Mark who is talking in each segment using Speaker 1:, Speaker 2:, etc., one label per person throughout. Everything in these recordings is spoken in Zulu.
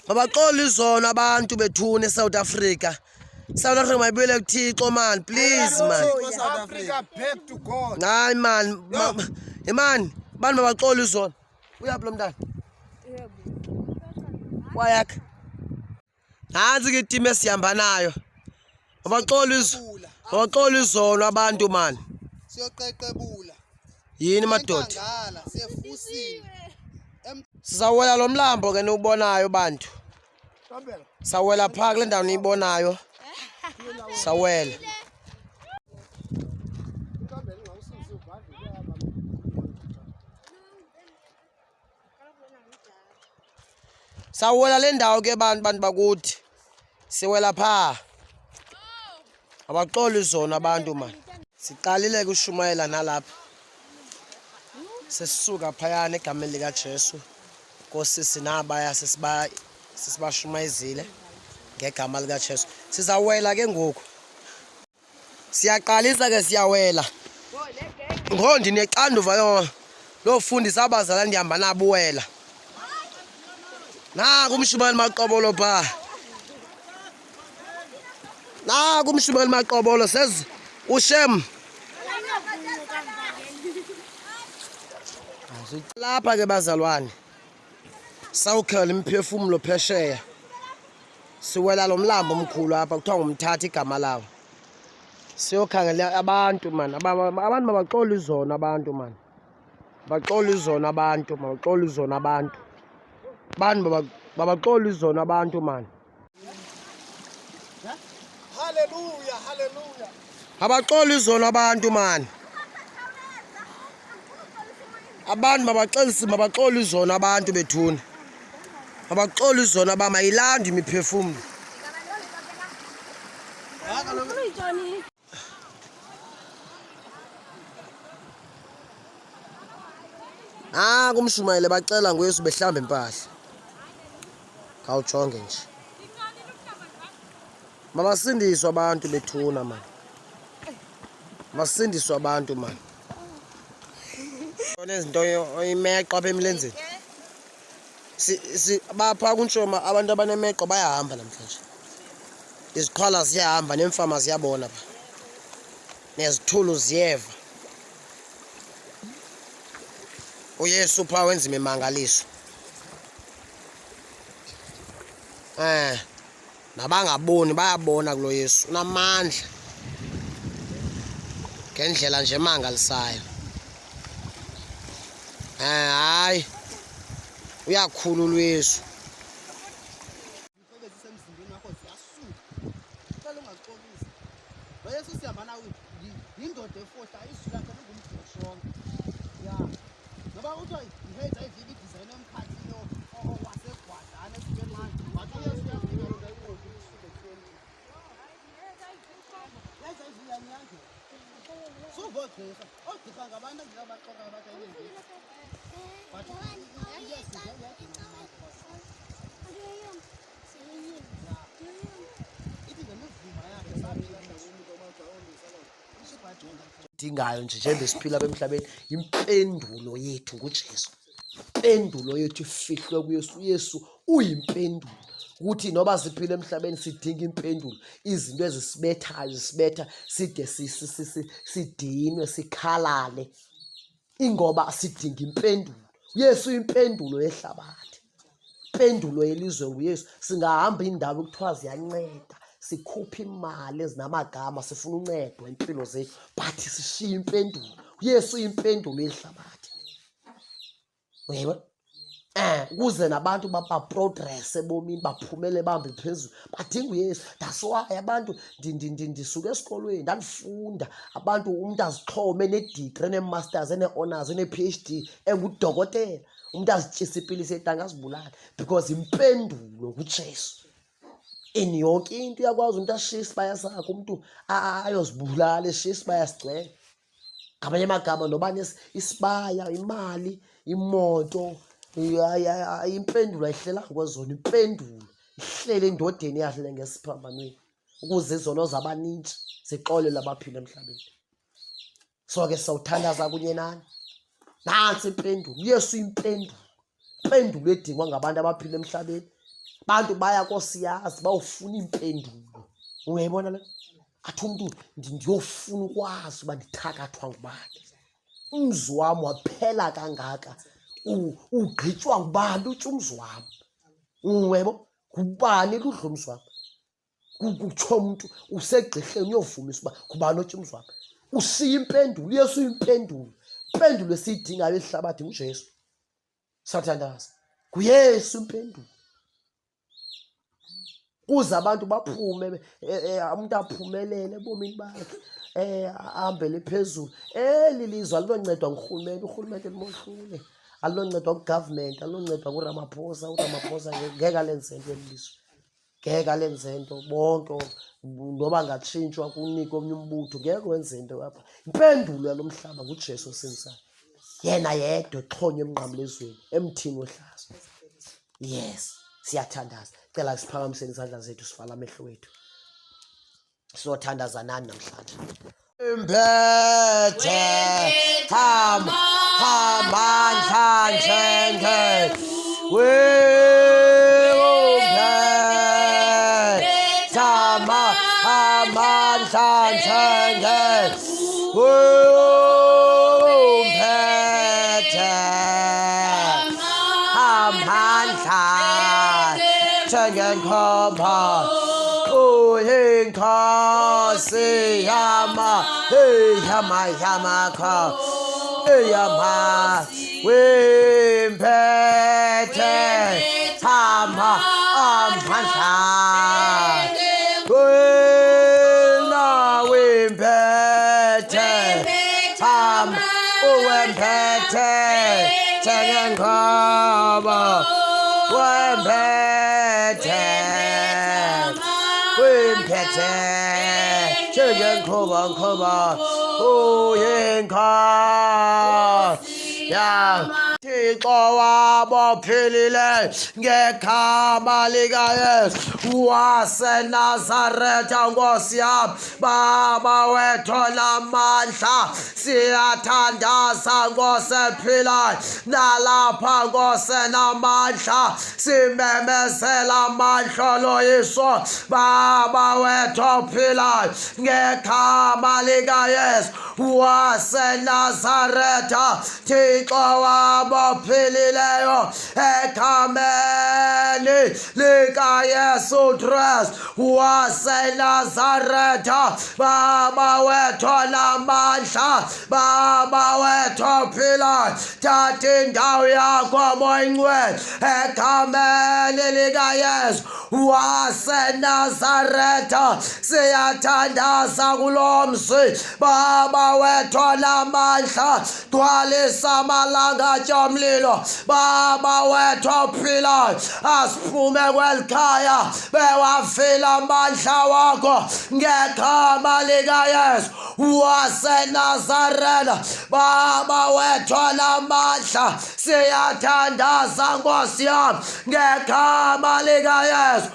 Speaker 1: Mabaxola izona abantu bethuna eSouth Africa. South Africa mayibuyele kuThixo man, please man.
Speaker 2: South Africa back to God.
Speaker 1: Hayi man, man, bani mabaxola izona. Uyaphi lo mntana? Wayakha. Nansi ke team esihamba nayo. Mabaxola izona abantu man.
Speaker 2: Siyoqeqebula.
Speaker 1: Yini madoda?
Speaker 2: Siyefusile.
Speaker 1: Sizawela lo mlambo ke niwubonayo bantu. Sawela pha kule ndawo niyibonayo. Sawela. Sawela le ndawo ke bantu bakuthi. Siwela pha. Abaxola izona abantu man. Siqalile kushumayela nalapha. Sesisuka phayana egameni lika Jesu. Nkosisi nabaya sisibashumayezile ngegama lika Jesu. Sizawela ke ngoku. Siyaqalisa ke siyawela. Ngondi neqanduva lo fundisa abazalwane ndihamba nabo wela. Kumshumeli maqobolo pha. Kumshumeli maqobolo says ushem. Lapha ke bazalwane. Sawukhela imphefumulo phesheya. Siwela lo mlambo omkhulu apha kuthiwa ngumthatha igama lawo. Siyokhangela abantu man. Abantu mabaxola izona abantu man. Baxola izona abantu, mabaxola izona abantu. Abantu babaxola izona abantu man.
Speaker 2: Hallelujah, hallelujah.
Speaker 1: Abaxola izona abantu man. Abantu mabaxola izona abantu bethuna. Mabaxola izona bamayilanda imiphefumulo. Kumshumayele bacela ngoYesu behlamba impahla. Khawujonge nje. Mabasindiswe abantu bethuna man. Masindiswe abantu man. Izinto oyimeqo apha emlenzeni. Bapha kuntshoma abantu abanemeqo bayahamba namhlanje. Iziqhwala ziyahamba nemfama ziyabona pha. Nezithulu ziyeva. uYesu pha wenza imimangaliso. Nabangaboni bayabona kulo Yesu unamandla. Ngendlela nje emangalisayo. Hayi. Uyakhulula uYesu.
Speaker 2: Yesu sihamba nawe indoda efohla izwi lakhe lingumdishonga. Ya. Ngoba uthiwa iheza iviki design emkhathi lo wasegwadana esibenqani. Wathi uYesu uyafika indoda isuke ekhweni. Yeza iviki yanyanga. Suvogqisa. Ogqisa ngabantu engilabaxoka abathi ayenzile. Bathi uYesu uyagcina amandla.
Speaker 1: Dingayo nje njengoba siphila emhlabeni impendulo yethu nguJesu. Impendulo yethu ifihlwe kuYesu. uYesu uyimpendulo. Ukuthi noba siphila emhlabeni sidinga impendulo. Izinto ezisibethayo zisibetha side sidinwe sikhalale. Ingoba sidinga impendulo. uYesu uyimpendulo yehlabathi. Impendulo yelizwe nguYesu. Singahamba indawo ekuthiwa ziyanceda. Sikhupha imali ezinamagama sifuna uncedo empilo zethu but sishiya impendulo. uYesu uyimpendulo yehlabathi. Uyeba? Ukuze nabantu baprogress ebomini baphumele bambe phezulu badinga uYesu. That's why abantu ndisuka esikolweni ndandifunda abantu umuntu azixhome ne-degree ne-masters ene-honors ene-PhD engudokotela umuntu azitshisa ipilisi etanga azibulala because impendulo kuJesu. In yonke into uyakwazi umuntu ashiye isibaya sakhe umuntu ayozibulala eshiye isibaya sigcwele. Ngamanye amagama noba isibaya imali imoto impendulo ayihlela kwezona. Impendulo ihlele endodeni yahle ngesiphambanweni ukuze izono zabanintshi zixole labaphila emhlabeni. So ke sawuthandaza kunye nani. Nansi impendulo. uYesu impendulo. Impendulo edingwa ngabantu abaphila emhlabeni Abantu baya kosiyazi bawufuna impendulo. Uyayibona le? Athi umuntu ndiyofuna ukwazi uba ndithakathwa ngubani. Umzi wami waphela kangaka. Ugqitywa ngubani utsho umzi wami? Uyebo? Ngubani ludla umzi wami? Kutsho umuntu usegqihleni uyovumisa uba ngubani otsho umzi wami. Usiya impendulo. Uyesu uyimpendulo. Impendulo esiyidingayo ehlabathi nguJesu. Sathandaza. Nguyesu impendulo. Kuze abantu baphume umuntu aphumelele ebomini bakhe ahambele phezulu. Eli lizwe aliloncedwa ngurhulumente, urhulumente limohlule. Aliloncedwa ngugovernment, aliloncedwa nguRamaphosa. uRamaphosa ngeke alenze nto eli lizwe, ngeke alenze nto. Bonke noba ngatshintshwa kunikwe omnye umbutho ngeke wenze nto apha. Impendulo yalo mhlaba nguJesu osindisayo, yena yedwa exhonywe emnqamlezweni emthini wehlazo. Yes, siyathandaza. Cela siphakamiseni izandla zethu sivala amehlo wethu. Sizothandaza nani namhlanje? Impethe amandla njenge umpethe amandla njenge umpethe amandla njengenkomba uyinkosi yamakho wimpethe amandla wena wimpethe uwempethe njengenkomba wimpethe njengenkomba uyinkosi Thixo wabophilile ngegama likaYesu waseNazaretha, Nkosi yam, Baba wethu namandla, siyathandaza Nkosi ephilayo, nalapha Nkosi namandla simemezela amandla loyiso, Baba wethu ophilayo ngegama likaYesu waseNazaretha, Thixo wabophilileyo egameni likaYesu Kristu waseNazaretha, Baba wethu namandla, Baba wethu ophilayo, thatha indawo yakho Moya Ingcwele egameni likaYesu waseNazaretha. Siyathandaza kulo mzi, Baba wethu namandla, gcwalisa amalangatya omlilo, Baba wethu ophilayo, asiphume kweli khaya bewafila amandla wakho ngegama likaYesu waseNazaretha, Baba wethu namandla, siyathandaza Nkosi yam ngegama likaYesu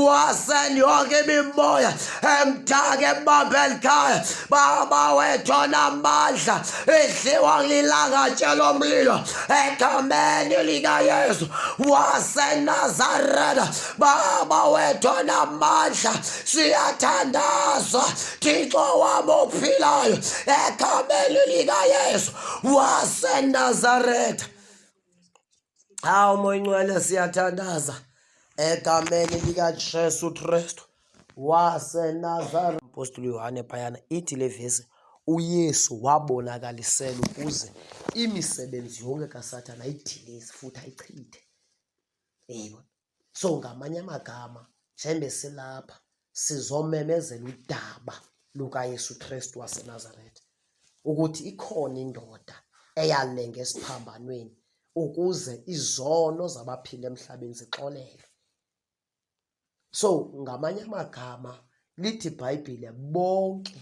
Speaker 1: wasenyonke imimoya emdaka embambeli khaya, Baba wethu namandla, idliwa lilangatya lomlilo egameni likaYesu waseNazaretha, Baba wethu namandla, siyathandaza Thixo wam ophilayo egameni likaYesu waseNazaretha. Hawu Moya Ingcwele, siyathandaza egameni likaJesu Kristu waseNazaretha. Apostoli Yohane phayana ithi le vesi, uYesu wabonakalisela ukuze imisebenzi yonke kaSathane ayidilize futhi ayichithe. Yebo. So ngamanye amagama, njengoba silapha sizomemezela udaba lukaYesu Kristu waseNazaretha ukuthi ikhona indoda eyalenga esiphambanweni ukuze izono zabaphila emhlabeni zixolelwe. So ngamanye amagama lithi iBhayibhile bonke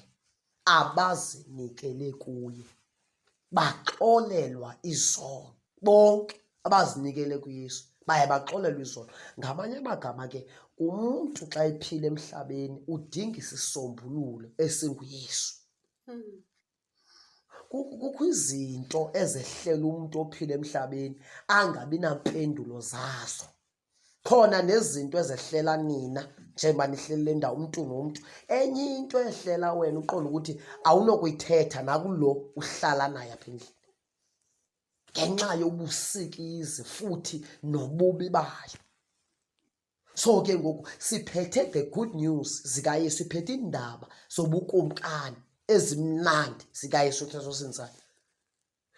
Speaker 1: abazinikele kuye baxolelwa izono. Bonke abazinikele kuYesu baye baxolelwa izono. Ngamanye amagama ke umuntu xa ephila emhlabeni udinga isisombululo esinguYesu. Kukho izinto ezehlela umuntu ophila emhlabeni angabi nampendulo zazo. khona nezinto ezehlela nina njengoba nihlelele ndawo umuntu nomuntu. Enye into ehlela wena uqonda ukuthi awunokuyithetha nakulo uhlala naye apha endlini ngenxa yobusikizi futhi nobubi bayo. So ke ngoku siphethe the good news zikaYesu, siphethe indaba zobukumkani ezimnandi zikaYesu Kristu osinzayo.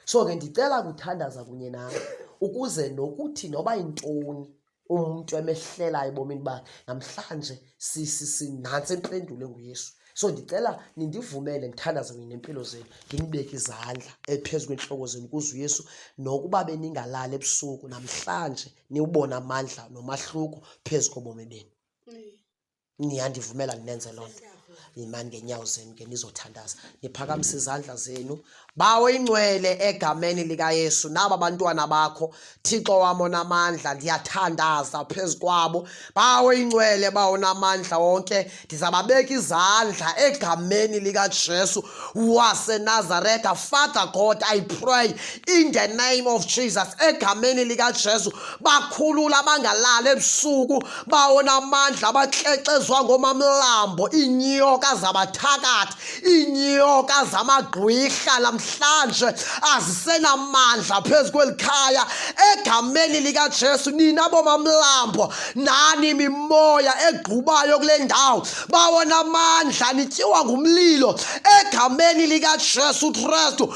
Speaker 1: So ke ndicela kuthandaza kunye nawe ukuze nokuthi noba yintoni umuntu emehlela ebomini bakhe namhlanje nantsi impendulo enguYesu. So ndicela nindivumele ndithandaze kunye nempilo zenu, nginibeke izandla phezu kweentloko zenu kuze uYesu, nokuba beningalali ebusuku namhlanje niwubona amandla nomahluko phezu kobomi benu. Niyandivumela ninenze loo nto. Imani ngeenyawo zenu ke nizothandaza, niphakamise izandla zenu. Bawo ingcwele egameni likaYesu, naba bantwana bakho Thixo wam onamandla, ndiyathandaza phezu kwabo. Bawo ingcwele bawo namandla wonke, ndizababeka izandla egameni likaJesu waseNazaretha. Father God, I pray in the name of Jesus, egameni likaJesu bakhulula abangalali ebusuku, bawo namandla abaklexezwa ngomamlambo, iinyoka zabathakathi, iinyoka zamagqwirha namhlanje azisenamandla phezu kweli khaya egameni likaJesu. Nina bomamlambo, nani mimoya egqubayo kule ndawo, bawona amandla nityiwa ngumlilo egameni likaJesu Kristu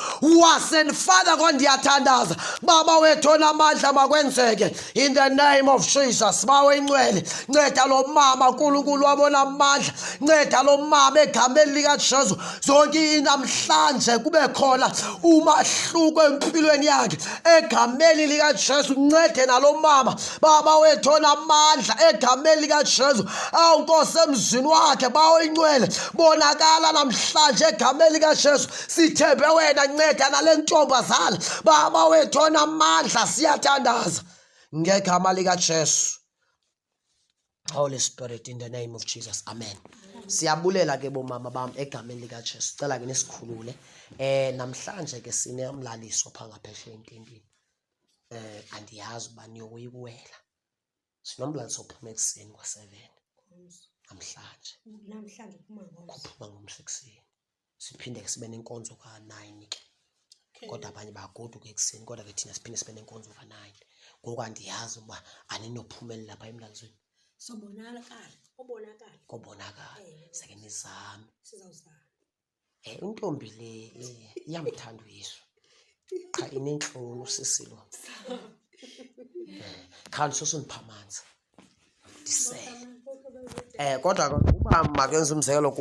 Speaker 1: Father God, ndiyathandaza Baba wethu onamandla, makwenzeke in the name of Jesus. Bawo ingcwele, nceda lo mama nkulunkulu wabona amandla, nceda lo mama egameni likaJesu. Zonke namhlanje kube khona umahluko empilweni yakhe egameni likaJesu. Ncede nalo mama Baba wethu onamandla egameni likaJesu. Awu Nkosi, emzini wakhe bawo ingcwele, bonakala namhlanje egameni likaJesu. Sithembe wena, nceda nale ntombazana Baba wethu onamandla, siyathandaza ngegama likaJesu. Holy Spirit, in the name of Jesus, amen. Siyabulela ke bomama bam egameni likaJesu. Cela ke nisikhulule. Namhlanje ke sinemlaliso pha ngaphesheya entendeni. Andiyazi uba niyokuyibuwela. Sinomlaliso ophuma ekuseni kwa7 namhlanje kuphuma ngomhla ekuseni. Siphinde ke sibe nenkonzo ka9 ke. Kodwa abanye bagoduka ekuseni, kodwa ke thina siphinde sibe nenkonzo ka9. Ngoku andiyazi uba aninophumelela lapha emlalisweni. Kobonakala seke nizame. Intombi le iyamthanda uYesu, qha inentloni sisilo. Khani sosonipha amanzi ndisele. Kodwa uba makenze umzekelo